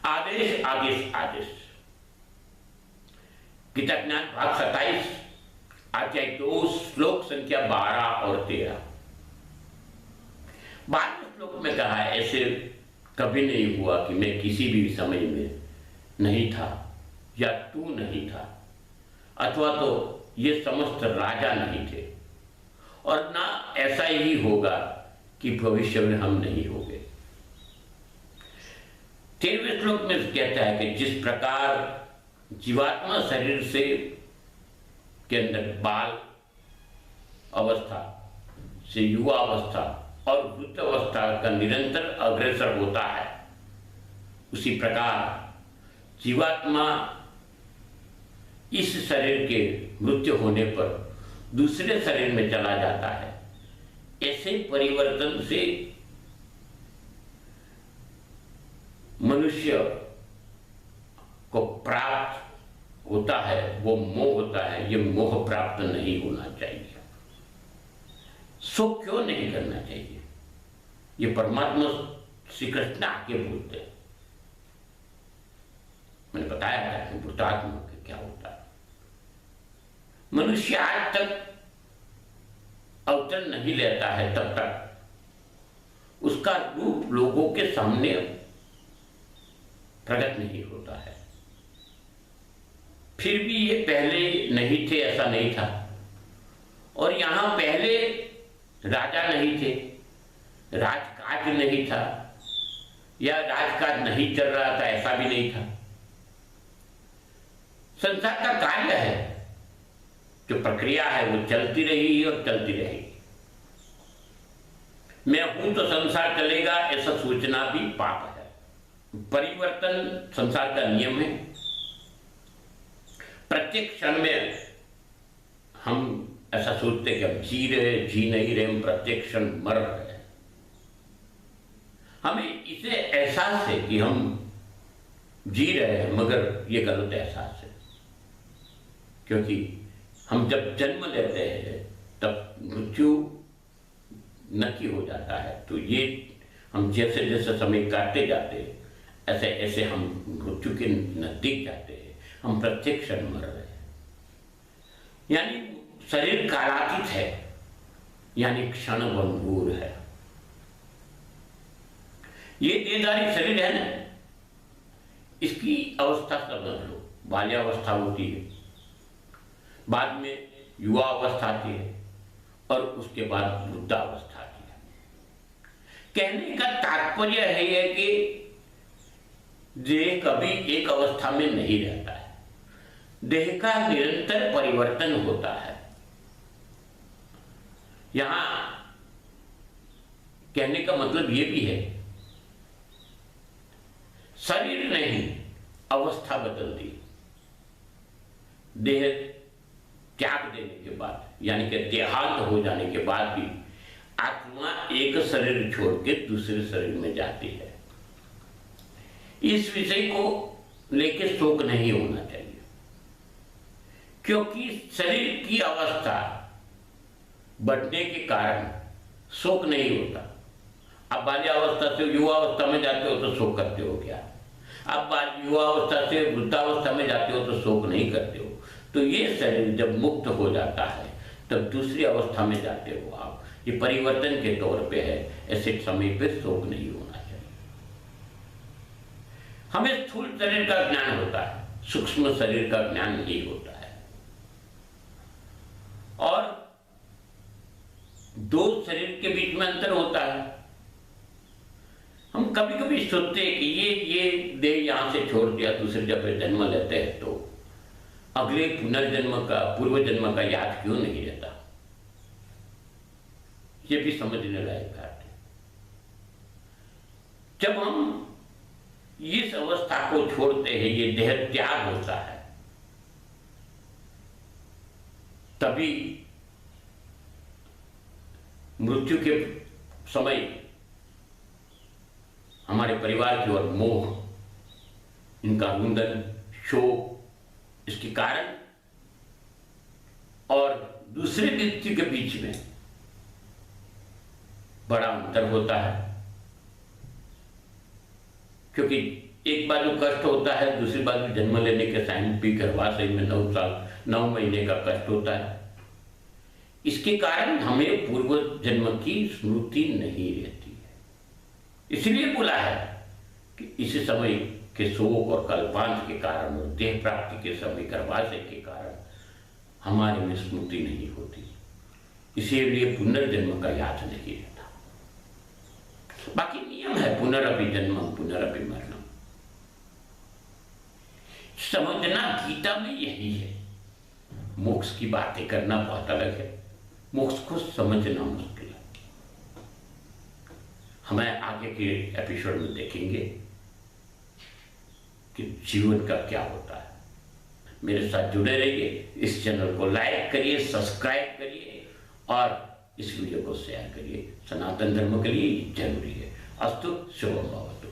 आदेश आदेश आदेश। गीता ज्ञान भाग 27 अध्याय 2 श्लोक संख्या 12 और 13। 12वें श्लोक में कहा है, ऐसे कभी नहीं हुआ कि मैं किसी भी समय में नहीं था या तू नहीं था, अथवा तो ये समस्त राजा नहीं थे, और ना ऐसा ही होगा कि भविष्य में हम नहीं होंगे। 13वें श्लोक में कहता है कि जिस प्रकार जीवात्मा शरीर से के अंदर बाल अवस्था से युवा अवस्था और वृद्ध अवस्था का निरंतर अग्रसर होता है, उसी प्रकार जीवात्मा इस शरीर के मृत्यु होने पर दूसरे शरीर में चला जाता है। ऐसे परिवर्तन से मनुष्य को प्राप्त होता है, वो मोह होता है। ये मोह प्राप्त नहीं होना चाहिए। शोक क्यों नहीं करना चाहिए? ये परमात्मा श्री कृष्ण आके बोलते हैं। मैंने बताया था कि मृतात्मा के क्या होता है। मनुष्य आज तक अवतरण नहीं लेता है, तब तक उसका रूप लोगों के सामने प्रकट नहीं होता है। फिर भी ये पहले नहीं थे ऐसा नहीं था, और यहां पहले राजा नहीं थे, राजकाज नहीं था, या राजकाज नहीं चल रहा था ऐसा भी नहीं था। संसार का कार्य है, जो प्रक्रिया है वो चलती रही और चलती रहेगी। मैं हूं तो संसार चलेगा ऐसा सोचना भी पाप है। परिवर्तन संसार का नियम है। प्रत्येक क्षण में हम ऐसा सोचते कि हम जी रहे, जी नहीं रहे, हम प्रत्येक क्षण मर रहे हैं। हमें इसे एहसास है कि हम जी रहे हैं, मगर ये गलत एहसास है। क्योंकि हम जब जन्म लेते हैं तब मृत्यु नक्की हो जाता है। तो ये हम जैसे जैसे समय काटते जाते हैं, ऐसे ऐसे हम मृत्यु के नजदीक जाते हैं। हम प्रत्येक क्षण मर रहे हैं। यानी शरीर कालातीत है, यानी क्षण भंगुर है। ये देहधारी शरीर है ना, इसकी अवस्था समझ लो। बाल्यावस्था होती है, बाद में युवा अवस्था आती है, और उसके बाद वृद्धावस्था आती है। कहने का तात्पर्य है ये कि देह कभी एक अवस्था में नहीं रहता है। देह का निरंतर परिवर्तन होता है। यहां कहने का मतलब ये भी है, शरीर नहीं, अवस्था बदलती। देह त्याग देने के बाद, यानी कि देहांत हो जाने के बाद भी आत्मा एक शरीर छोड़ के दूसरे शरीर में जाती है। इस विषय को लेकर शोक नहीं होना चाहिए, क्योंकि शरीर की अवस्था बढ़ने के कारण शोक नहीं होता। अब बाल्यावस्था से युवावस्था में जाते हो तो शोक करते हो क्या? अब युवावस्था से वृद्धावस्था में जाते हो तो शोक नहीं करते हो। तो ये शरीर जब मुक्त हो जाता है तब दूसरी अवस्था में जाते हो आप। ये परिवर्तन के तौर पे है। ऐसे समय पे शोक नहीं होना चाहिए। हमें स्थूल शरीर का ज्ञान होता है, सूक्ष्म शरीर का ज्ञान नहीं होता है। और दो शरीर के बीच में अंतर होता है। हम कभी कभी सोचते हैं कि ये देह यहां से छोड़ दिया, दूसरे जगह जन्म लेते हैं तो अगले पुनर्जन्म का, पूर्व जन्म का याद क्यों नहीं रहता? ये भी समझने लायक बात है। जब हम इस अवस्था को छोड़ते हैं, ये देह त्याग होता है, तभी मृत्यु के समय हमारे परिवार की ओर मोह, इनका रुंदन, शोक, इसके कारण और दूसरे व्यक्ति के बीच में बड़ा अंतर होता है। क्योंकि एक बाजू कष्ट होता है, दूसरी बाजू जन्म लेने के साइंटिफिक गर्भाशय में 9 महीने का कष्ट होता है। इसके कारण हमें पूर्व जन्म की स्मृति नहीं रहती है। इसलिए बोला है कि इस समय के शोक और कल्पांत के कारण और देह प्राप्ति के समय गर्भाशय के कारण हमारे में स्मृति नहीं होती, इसीलिए पुनर्जन्म का याद नहीं रहता। बाकी नियम है, पुनरअपि जन्मम पुनरअपि मरणम। समझना गीता में यही है। मोक्ष की बातें करना बहुत अलग है, मोक्ष को समझना मुश्किल है। हमें आगे के एपिसोड में देखेंगे कि जीवन का क्या होता है। मेरे साथ जुड़े रहिए, इस चैनल को लाइक करिए, सब्सक्राइब करिए और इस वीडियो को शेयर करिए। सनातन धर्म के लिए जरूरी है। अस्तु शुभम भवतु।